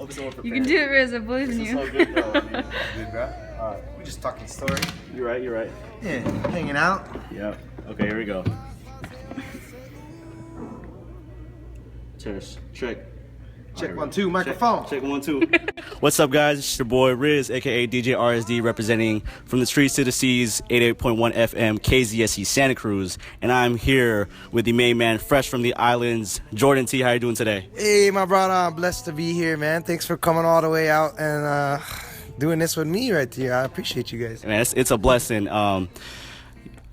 Hope so You can do it, Riz. I believe in This is you. so good, though. Good, bro. We're just talking story. You're right, you're right. Yeah, hanging out. Yep. Okay, here we go. Cheers. Check. Check 1 2 microphone. Check 1 2. What's up, guys? It's your boy Riz, aka djrsd, representing from the streets to the seas, 88.1 FM, KZSC Santa Cruz, and I'm here with the main man, fresh from the islands, Jordan T. How you doing today? Hey, my brother, I'm blessed to be here, man. Thanks for coming all the way out and doing this with me right here. I appreciate you guys. Man, it's a blessing.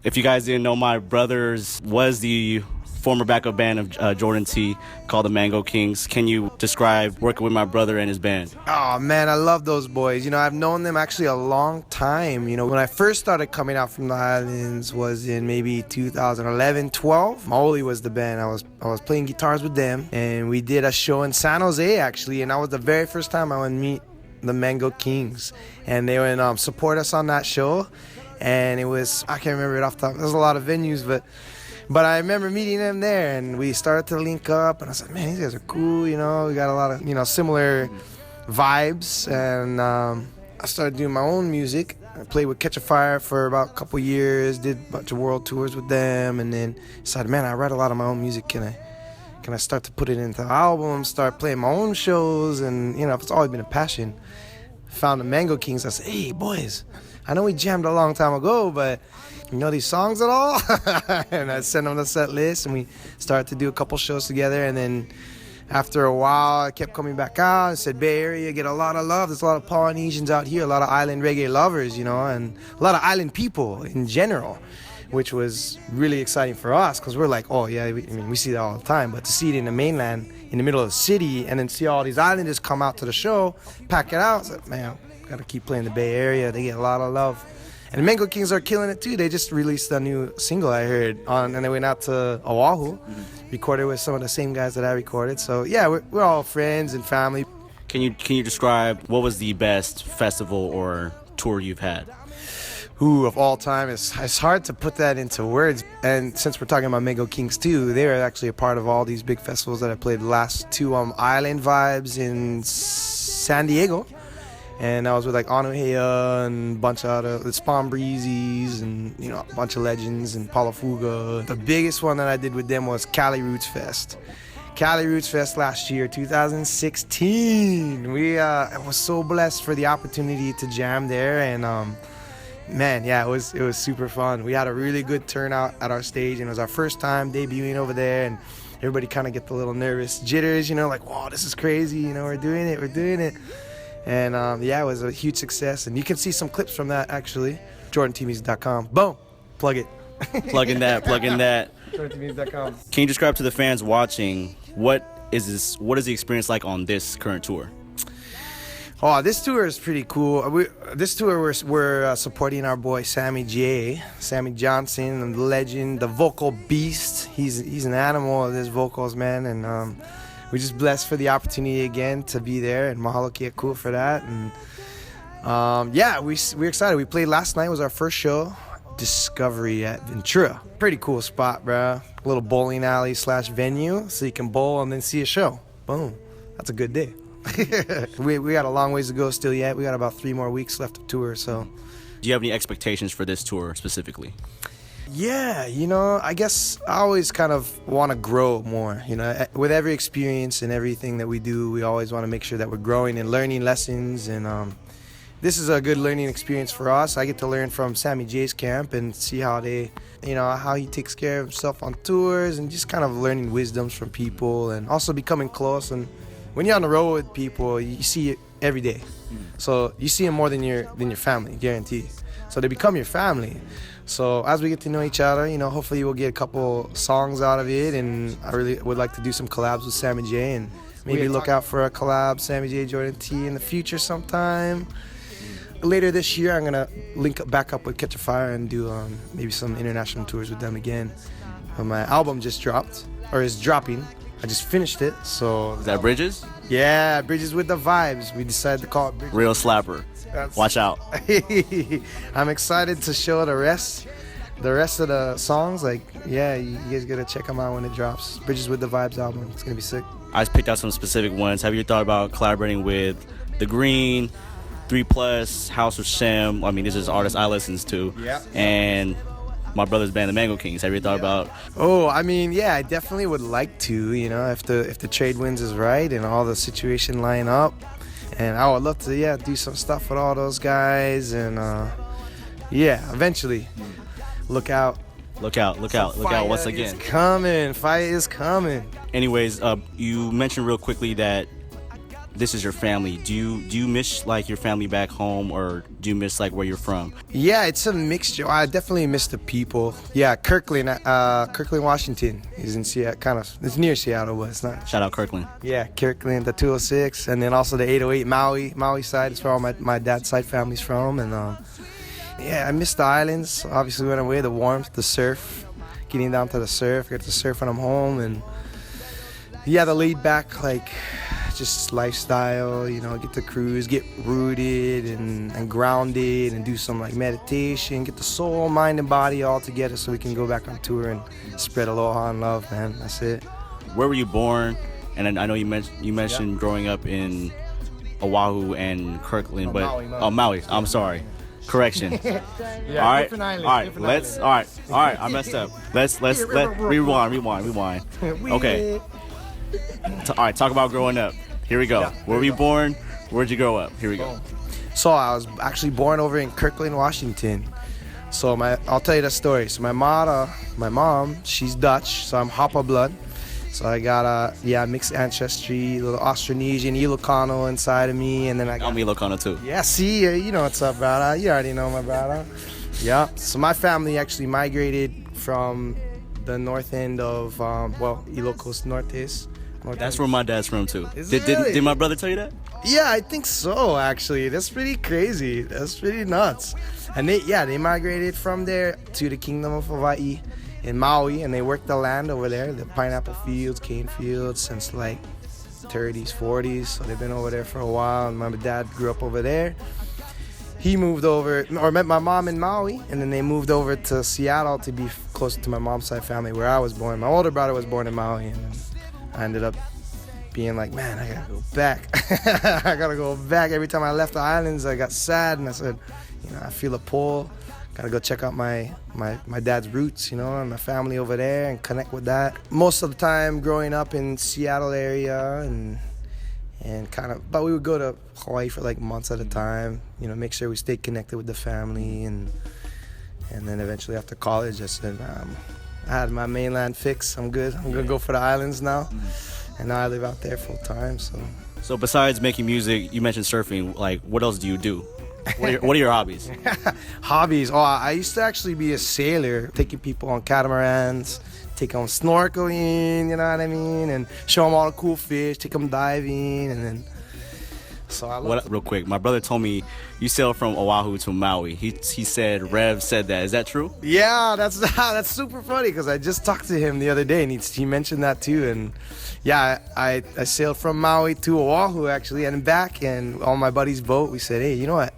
If you guys didn't know, my brothers was the former backup band of Jordan T called the Mango Kingz. Can you describe working with my brother and his band? Oh, man, I love those boys. You know, I've known them actually a long time. You know, when I first started coming out from the islands was in maybe 2011, 12. Maoli was the band. I was playing guitars with them, and we did a show in San Jose, actually, and that was the very first time I would meet the Mango Kingz, and they would support us on that show. And it was, I can't remember it off the top. There's a lot of venues, but I remember meeting them there, and we started to link up, and I was like, man, these guys are cool, you know, we got a lot of, you know, similar vibes, and I started doing my own music. I played with Catch a Fire for about a couple years, did a bunch of world tours with them, and then decided, man, I write a lot of my own music, can I start to put it into albums, start playing my own shows, and, you know, it's always been a passion. Found the Mango Kingz, I said, hey, boys, I know we jammed a long time ago, but you know these songs at all? And I sent them the set list, and we started to do a couple shows together. And then after a while, I kept coming back out. I said, Bay Area, get a lot of love. There's a lot of Polynesians out here, a lot of island reggae lovers, you know, and a lot of island people in general, which was really exciting for us because we're like, oh, yeah, we see that all the time. But to see it in the mainland, in the middle of the city, and then see all these islanders come out to the show, pack it out, I said, man, got to keep playing the Bay Area. They get a lot of love. And the Mango Kingz are killing it too. They just released a new single I heard and they went out to Oahu, recorded with some of the same guys that I recorded. So yeah, we're all friends and family. Can you describe what was the best festival or tour you've had? Ooh, of all time, it's hard to put that into words. And since we're talking about Mango Kingz too, they were actually a part of all these big festivals that I played. The last two Island Vibes in San Diego. And I was with like Anuhea and a bunch of other Spawn Breezies and, you know, a bunch of legends and Paula Fuga. The biggest one that I did with them was Cali Roots Fest. Cali Roots Fest last year, 2016. I was so blessed for the opportunity to jam there, and man, yeah, it was super fun. We had a really good turnout at our stage, and it was our first time debuting over there, and everybody kind of get the little nervous jitters, you know, like, wow, this is crazy, you know, we're doing it. And yeah, it was a huge success. And you can see some clips from that, actually. JordanTMusic.com. Boom. Plug it. Plug in that. JordanTMusic.com. Can you describe to the fans watching what is the experience like on this current tour? Oh, this tour is pretty cool. This tour we're supporting our boy Sammy J, Sammy Johnson, the legend, the vocal beast. He's an animal of his vocals, man, and we're just blessed for the opportunity again to be there, and mahalo kia kua for that. And yeah, we're excited. We played last night, was our first show, Discovery at Ventura. Pretty cool spot, bro. A little bowling alley / venue, so you can bowl and then see a show. Boom. That's a good day. we got a long ways to go still yet. We got about 3 more weeks left of tour, so. Do you have any expectations for this tour specifically? Yeah, you know, I guess I always kind of want to grow more. You know, with every experience and everything that we do, we always want to make sure that we're growing and learning lessons. And this is a good learning experience for us. I get to learn from Sammy J's camp and see how how he takes care of himself on tours, and just kind of learning wisdoms from people, and also becoming close. And when you're on the road with people, you see it every day. So you see them more than your family, guaranteed. So they become your family. So as we get to know each other, you know, hopefully we'll get a couple songs out of it, and I really would like to do some collabs with Sammy J, and maybe look out for a collab Sammy J, Jordan T in the future sometime. Later this year, I'm gonna link back up with Catch a Fire and do maybe some international tours with them again. My album just dropped, or is dropping. I just finished it, so. Is that Bridges? Yeah, Bridges with the Vibes. We decided to call it Bridges. Real slapper. Watch out. I'm excited to show the rest the rest of the songs, like, yeah, you guys gotta check them out when it drops. Bridges with the Vibes album. It's gonna be sick. I just picked out some specific ones. Have you thought about collaborating with The Green, 3+, House of Shem? I mean, this is artists I listen to. Yeah. And my brother's band, the Mango Kingz. Have you thought about? Oh, I mean, yeah, I definitely would like to, you know, if the trade winds is right and all the situation line up. And I would love to, yeah, do some stuff with all those guys. And, yeah, eventually. Look out. Look out once again. It's coming. Fire is coming. Anyways, you mentioned real quickly that this is your family. Do you miss like your family back home, or do you miss like where you're from? Yeah, it's a mixture. I definitely miss the people. Yeah, Kirkland, Washington is in Seattle. Kind of, it's near Seattle, but it's not. Shout out Kirkland. Yeah, Kirkland, the 206, and then also the 808 Maui side is where all my dad's side family's from, and yeah, I miss the islands. Obviously, when I'm away, the warmth, the surf, getting down to the surf, get to surf when I'm home, and yeah, the laid back, like, just lifestyle, you know, get to cruise, get rooted and grounded, and do some like meditation, get the soul, mind, and body all together so we can go back on tour and spread aloha and love, man. That's it. Where were you born? And I know you mentioned growing up in Oahu and Kirkland, but Maui. I'm sorry. Correction. Yeah, all right, different island, all right. different Let's. island. All right. I messed up. Let's rewind. Okay. All right. Talk about growing up. Here we go. Yeah, Where were you born? Where'd you grow up? Here we go. So I was actually born over in Kirkland, Washington. So I'll tell you the story. So my mom, she's Dutch, so I'm Hapa blood. So I got mixed ancestry, a little Austronesian, Ilocano inside of me, and then I got I'm Ilocano too. Yeah, see, you know what's up, brother. You already know my brother. Yeah. So my family actually migrated from the north end of Ilocos Nortes. That's where my dad's from too. Is it really? Did my brother tell you that? Yeah, I think so, actually. That's pretty crazy. That's pretty nuts. And they migrated from there to the Kingdom of Hawaii in Maui, and they worked the land over there, the pineapple fields, cane fields, since like 30s, 40s. So they've been over there for a while, and my dad grew up over there. He moved over, or met my mom in Maui, and then they moved over to Seattle to be closer to my mom's side family where I was born. My older brother was born in Maui, and then I ended up being like, man, I gotta go back. I gotta go back. Every time I left the islands, I got sad, and I said, you know, I feel a pull. Gotta go check out my dad's roots, you know, and my family over there, and connect with that. Most of the time growing up in Seattle area, and but we would go to Hawaii for like months at a time, you know, make sure we stay connected with the family, and then eventually after college, I said, I had my mainland fix. I'm good. I'm gonna go for the islands now, and now I live out there full time. So besides making music, you mentioned surfing. Like, what else do you do? What are your hobbies? Hobbies. Oh, I used to actually be a sailor, taking people on catamarans, take them snorkeling, you know what I mean, and show them all the cool fish, take them diving, and then. So I love real quick, my brother told me you sailed from Oahu to Maui. He said Rev said that. Is that true? Yeah, that's super funny because I just talked to him the other day, and he mentioned that too. And yeah, I sailed from Maui to Oahu actually, and back, and on my buddy's boat. We said, hey, you know what?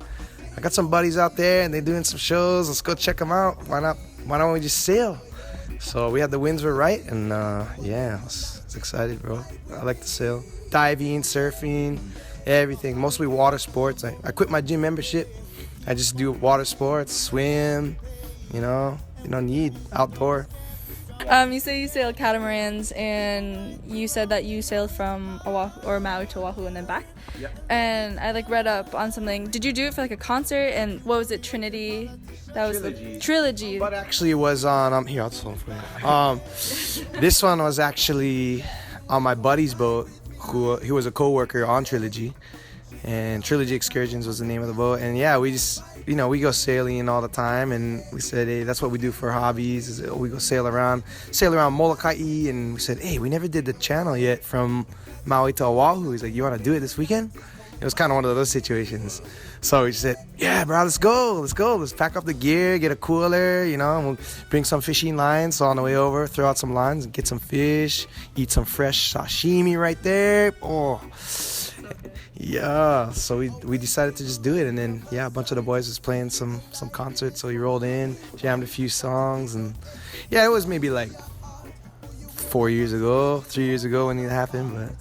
I got some buddies out there, and they're doing some shows. Let's go check them out. Why not? Why don't we just sail? So we had the winds were right, and yeah, I was excited, bro. I like to sail, diving, surfing. Everything, mostly water sports. I quit my gym membership. I just do water sports, swim, you know, need outdoor. You say you sailed catamarans, and you said that you sailed from Oahu or Maui to Oahu and then back. Yeah. And I read up on something. Did you do it for like a concert? And what was it, Trinity? That was Trilogy. the Trilogy. But actually, it was on here. I'll just hold it for you. This one was actually on my buddy's boat. He was a co-worker on Trilogy, and Trilogy Excursions was the name of the boat. And yeah, we just, we go sailing all the time, and we said, hey, that's what we do for hobbies, is we go sail around Molokai, and we said, hey, we never did the channel yet from Maui to Oahu. He's like, you want to do it this weekend? It was kind of one of those situations. So we said, yeah, bro, let's go. Let's pack up the gear, get a cooler, and we'll bring some fishing lines. So on the way over, throw out some lines and get some fish, eat some fresh sashimi right there. Oh, Yeah, so we decided to just do it, and then yeah, a bunch of the boys was playing some concerts, so we rolled in, jammed a few songs, and yeah, it was maybe like 3 years ago when it happened, but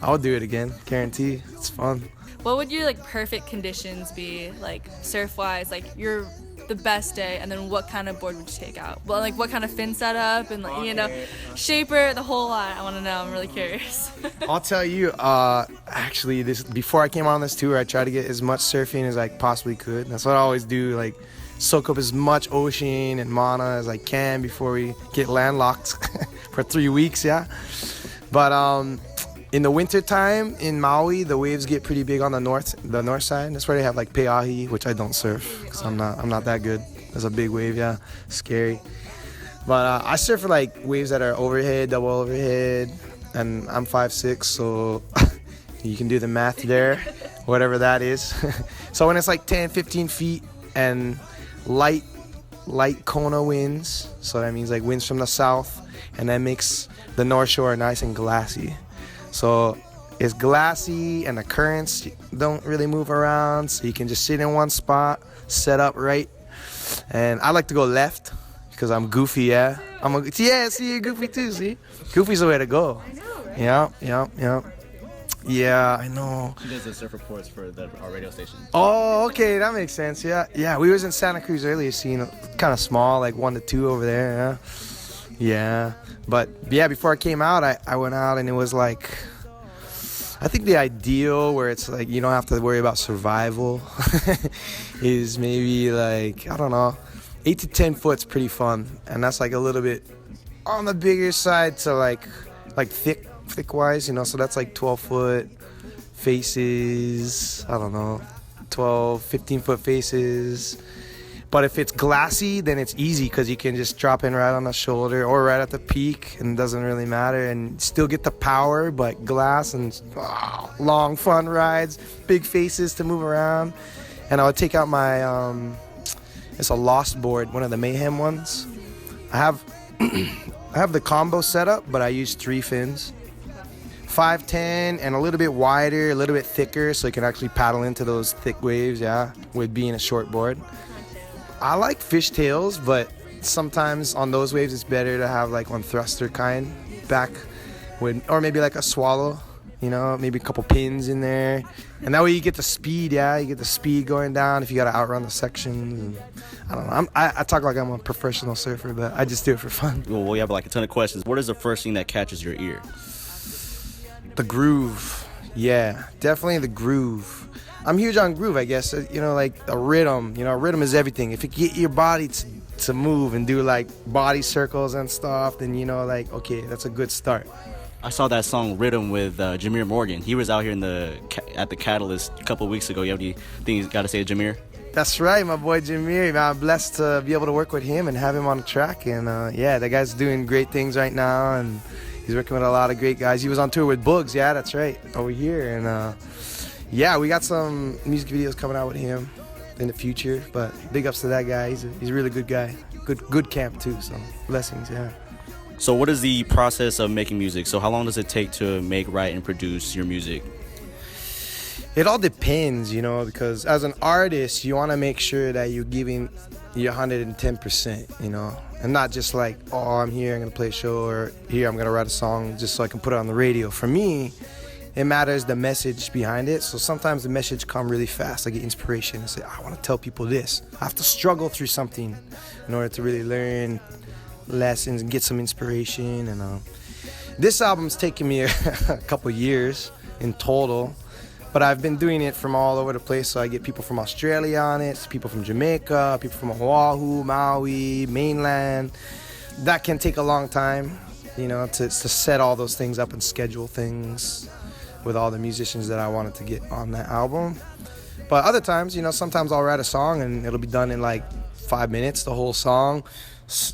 I'll do it again, guarantee. It's fun. What would your like perfect conditions be, like surf-wise, like the best day, and then what kind of board would you take out? Well, like what kind of fin setup and like, you know, shaper, the whole lot. I want to know. I'm really curious. I'll tell you, actually, before I came on this tour, I tried to get as much surfing as I possibly could. That's what I always do, like soak up as much ocean and mana as I can before we get landlocked for 3 weeks, yeah. But in the winter time in Maui, the waves get pretty big on the north side. That's where they have like peahi, which I don't surf because I'm not that good. There's a big wave, yeah, scary. But I surf for like waves that are overhead, double overhead, and I'm 5'6", so you can do the math there, whatever that is. So when it's like 10, 15 feet and light Kona winds, so that means like winds from the south, and that makes the North Shore nice and glassy. So it's glassy and the currents don't really move around, so you can just sit in one spot, set up right. And I like to go left because I'm goofy, yeah. See, you're goofy too, see? Goofy's the way to go. I know, right? Yeah. Yeah, I know. He does the surf reports for our radio station. Oh, okay, that makes sense, yeah. We was in Santa Cruz earlier, seeing kind of small, like 1 to 2 over there, yeah. Yeah, but yeah, before I came out, I went out and it was like, I think the ideal where it's like you don't have to worry about survival is maybe like, I don't know, 8 to 10 foot's pretty fun, and that's like a little bit on the bigger side to like thick wise, you know, so that's like 12 foot faces, I don't know, 12, 15 foot faces. But if it's glassy, then it's easy because you can just drop in right on the shoulder or right at the peak, and it doesn't really matter, and still get the power, but glass and long fun rides, big faces to move around. And I would take out my it's a Lost board, one of the Mayhem ones. I have the combo setup, but I use 3 fins, 5'10", and a little bit wider, a little bit thicker, so you can actually paddle into those thick waves, yeah, with being a short board. I like fishtails, but sometimes on those waves it's better to have like one thruster kind back with, or maybe like a swallow, you know, maybe a couple pins in there, and that way you get the speed, yeah, you get the speed going down if you gotta outrun the sections. And I don't know, I talk like I'm a professional surfer, but I just do it for fun. Well, we have like a ton of questions. What is the first thing that catches your ear? The groove, yeah, definitely the groove. I'm huge on groove, I guess. You know, like a rhythm. You know, rhythm is everything. If you get your body to move and do like body circles and stuff, then you know, like, okay, that's a good start. I saw that song Rhythm with Jameer Morgan. He was out here at the Catalyst a couple of weeks ago. You have anything you got to say to Jameer? That's right, my boy Jameer. I'm blessed to be able to work with him and have him on the track. And yeah, that guy's doing great things right now, and he's working with a lot of great guys. He was on tour with Bugs, yeah, that's right, over here. And yeah, we got some music videos coming out with him in the future, but big ups to that guy. He's a really good guy. Good camp too, so blessings, yeah. So what is the process of making music? So how long does it take to make, write, and produce your music? It all depends, you know, because as an artist, you want to make sure that you're giving your 110%, you know, and not just like, oh, I'm here, I'm going to play a show, or here, I'm going to write a song just so I can put it on the radio. For me, it matters the message behind it. So sometimes the message come really fast. I get inspiration and say, I want to tell people this. I have to struggle through something in order to really learn lessons and get some inspiration. And this album's taken me a couple years in total, but I've been doing it from all over the place. So I get people from Australia on it, people from Jamaica, people from Oahu, Maui, mainland. That can take a long time, you know, to set all those things up and schedule things with all the musicians that I wanted to get on that album. But other times, you know, sometimes I'll write a song and it'll be done in like 5 minutes, the whole song,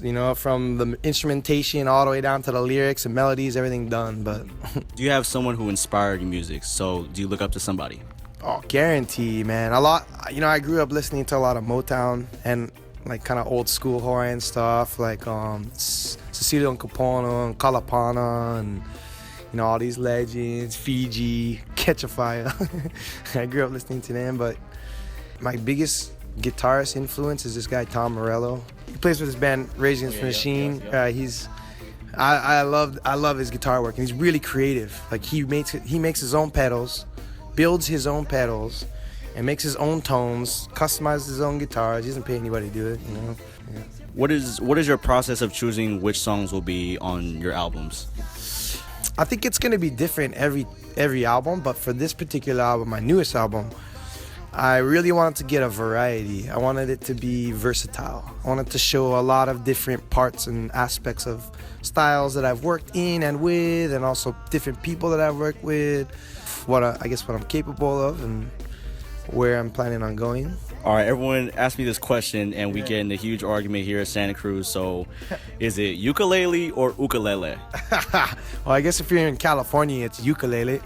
you know, from the instrumentation all the way down to the lyrics and melodies, everything done. But Do you have someone who inspired your music? So do you look up to somebody? oh, guarantee, man. A lot, you know, I grew up listening to a lot of Motown and like kind of old school Hawaiian stuff, like Cecilio and Kapono and Kalapana and, you know, all these legends, Fiji, Catch a Fire. I grew up listening to them, but my biggest guitarist influence is this guy Tom Morello. He plays with his band Rage Against the Machine. I love his guitar work, and he's really creative. Like he makes his own pedals, builds his own pedals, and makes his own tones, customizes his own guitars. He doesn't pay anybody to do it, you know. Yeah. What is your process of choosing which songs will be on your albums? I think it's gonna be different every album, but for this particular album, my newest album, I really wanted to get a variety. I wanted it to be versatile. I wanted to show a lot of different parts and aspects of styles that I've worked in and with, and also different people that I've worked with, what I'm capable of and where I'm planning on going. All right, everyone asked me this question, and we get in a huge argument here at Santa Cruz. So, is it ukulele or ukulele? Well, I guess if you're in California, it's ukulele.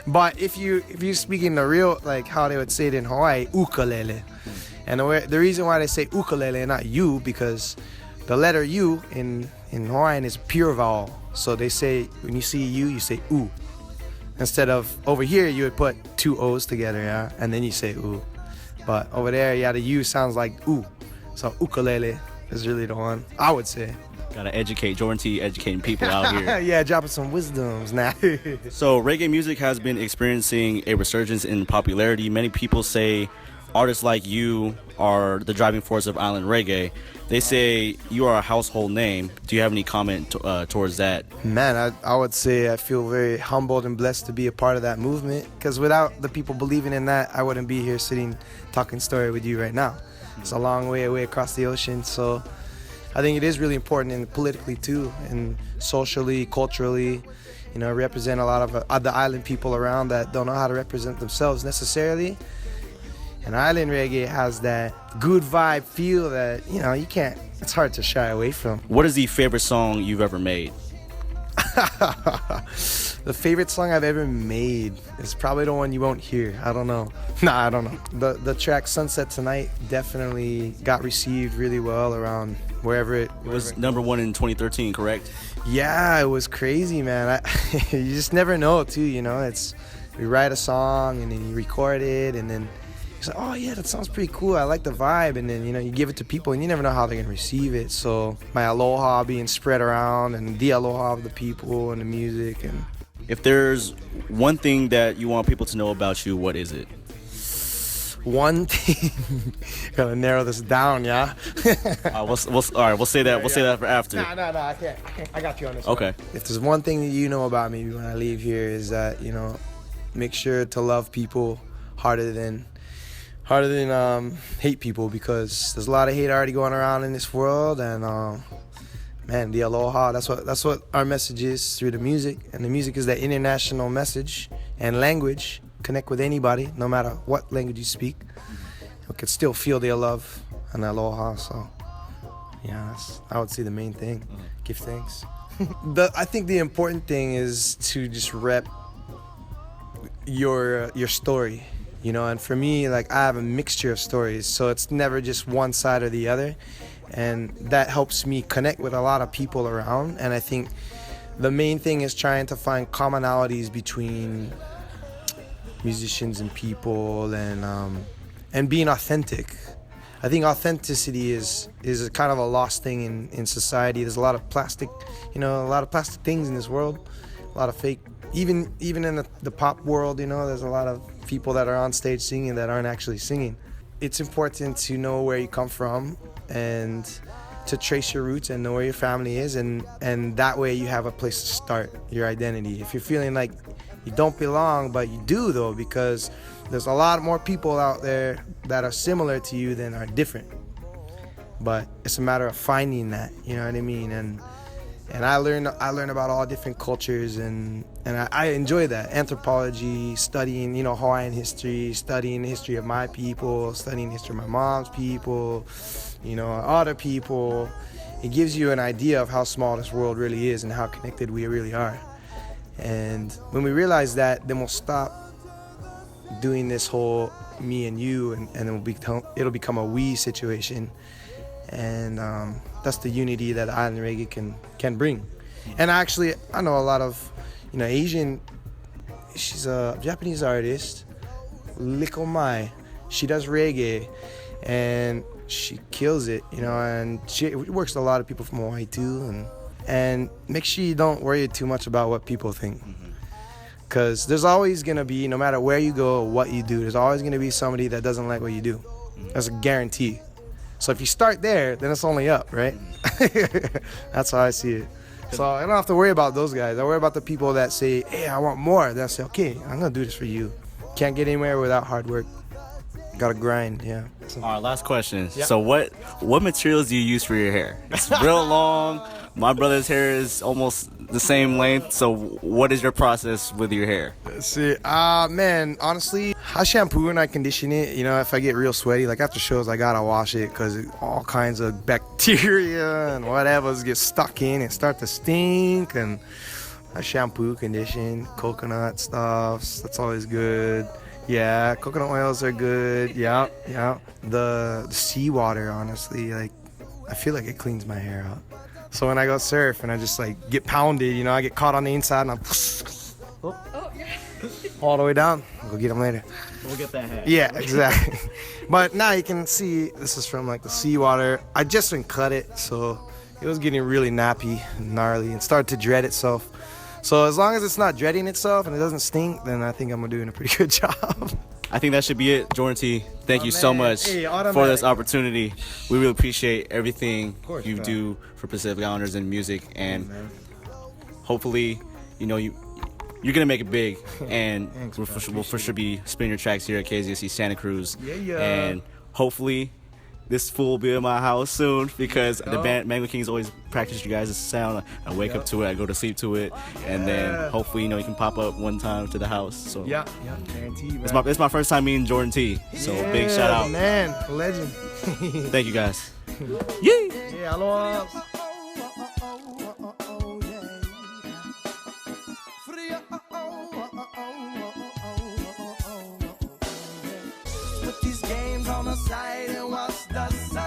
But if you're speaking the real, like how they would say it in Hawaii, ukulele. And the reason why they say ukulele and not u, because the letter u in Hawaiian is pure vowel. So they say, when you see u, you say u. Instead of over here, you would put two O's together, yeah, and then you say ooh. But over there, yeah, the U sounds like ooh. So ukulele is really the one, I would say. Gotta educate Jordan T, educating people out here. Yeah, dropping some wisdoms now. So reggae music has been experiencing a resurgence in popularity. Many people say artists like you are the driving force of island reggae. They say you are a household name. Do you have any comment towards that? Man, I would say I feel very humbled and blessed to be a part of that movement, because without the people believing in that, I wouldn't be here sitting talking story with you right now. It's a long way away across the ocean, so I think it is really important, and politically too, and socially, culturally, you know, represent a lot of the island people around that don't know how to represent themselves necessarily. And island reggae has that good vibe feel that, you know, it's hard to shy away from. What is the favorite song you've ever made? The favorite song I've ever made is probably the one you won't hear. I don't know. Nah, I don't know. The track Sunset Tonight definitely got received really well around wherever it was. Number one in 2013, correct? Yeah, it was crazy, man. You just never know, too, you know. We write a song and then you record it, and then it's like, oh yeah, that sounds pretty cool. I like the vibe, and then, you know, you give it to people and you never know how they're gonna receive it. So my aloha being spread around, and the aloha of the people and the music. And if there's one thing that you want people to know about you, what is it? One thing. Gotta narrow this down, yeah. All right, we'll say that. We'll say that for after. No, I can't. I got you on this. Okay. One. If there's one thing that you know about me when I leave here, is that, you know, make sure to love people harder than hate people, because there's a lot of hate already going around in this world. And man, the aloha, that's what our message is through the music. And the music is that international message and language. Connect with anybody, no matter what language you speak. You can still feel the love and aloha. So yeah, I would say the main thing. Give thanks. I think the important thing is to just rep your story. You know, and for me, like, I have a mixture of stories, so it's never just one side or the other, and that helps me connect with a lot of people around. And I think the main thing is trying to find commonalities between musicians and people, and being authentic. I think authenticity is a kind of a lost thing in society. There's a lot of plastic, you know, a lot of plastic things in this world, a lot of fake. Even in the pop world, you know, there's a lot of people that are on stage singing that aren't actually singing. It's important to know where you come from and to trace your roots and know where your family is, and that way you have a place to start your identity. If you're feeling like you don't belong, but you do though, because there's a lot more people out there that are similar to you than are different. But it's a matter of finding that, you know what I mean? And I learn about all different cultures, and I enjoy that. Anthropology, studying, you know, Hawaiian history, studying the history of my people, studying the history of my mom's people, you know, other people. It gives you an idea of how small this world really is and how connected we really are. And when we realize that, then we'll stop doing this whole me and you, and it'll become a we situation. And that's the unity that island reggae can bring. And actually, I know a lot of, you know, Asian she's a Japanese artist, Likomai. She does reggae, and she kills it, you know, and she works with a lot of people from Hawaii too, and make sure you don't worry too much about what people think. Because there's always going to be, no matter where you go or what you do, there's always going to be somebody that doesn't like what you do. That's a guarantee. So if you start there, then it's only up, right? That's how I see it. So I don't have to worry about those guys. I worry about the people that say, hey, I want more. They'll say, okay, I'm going to do this for you. Can't get anywhere without hard work. Gotta grind, yeah. All right, last question. Yep. So what materials do you use for your hair? It's real long. My brother's hair is almost the same length. So what is your process with your hair? Let's see. Man, honestly, I shampoo and I condition it. You know, if I get real sweaty, like after shows, I gotta wash it because all kinds of bacteria and whatever get stuck in and start to stink. And I shampoo, condition, coconut stuffs. That's always good. Yeah, coconut oils are good. Yeah. The seawater, honestly, like I feel like it cleans my hair out. So when I go surf and I just like get pounded, you know, I get caught on the inside and I'm all the way down. We'll get them later. We'll get that hair. Yeah, exactly. But now you can see this is from like the seawater. I just didn't cut it, so it was getting really nappy and gnarly and started to dread itself. So as long as it's not dreading itself and it doesn't stink, then I think I'm doing a pretty good job. I think that should be it. Jordan T, thank you so much for this opportunity. We really appreciate everything you do for Pacific Islanders in music, and hopefully, you know, you're gonna make it big, and we'll for sure be spinning your tracks here at KZSC Santa Cruz. And hopefully this fool will be in my house soon, because the band Mango Kingz always practice you guys' sound. I wake up to it, I go to sleep to it, and then hopefully, you know, you can pop up one time to the house. So guarantee. It's my first time meeting Jordan T. So big shout out, man, legend. Thank you guys. Yeah, aloha. Put these games on the side and watch the sun.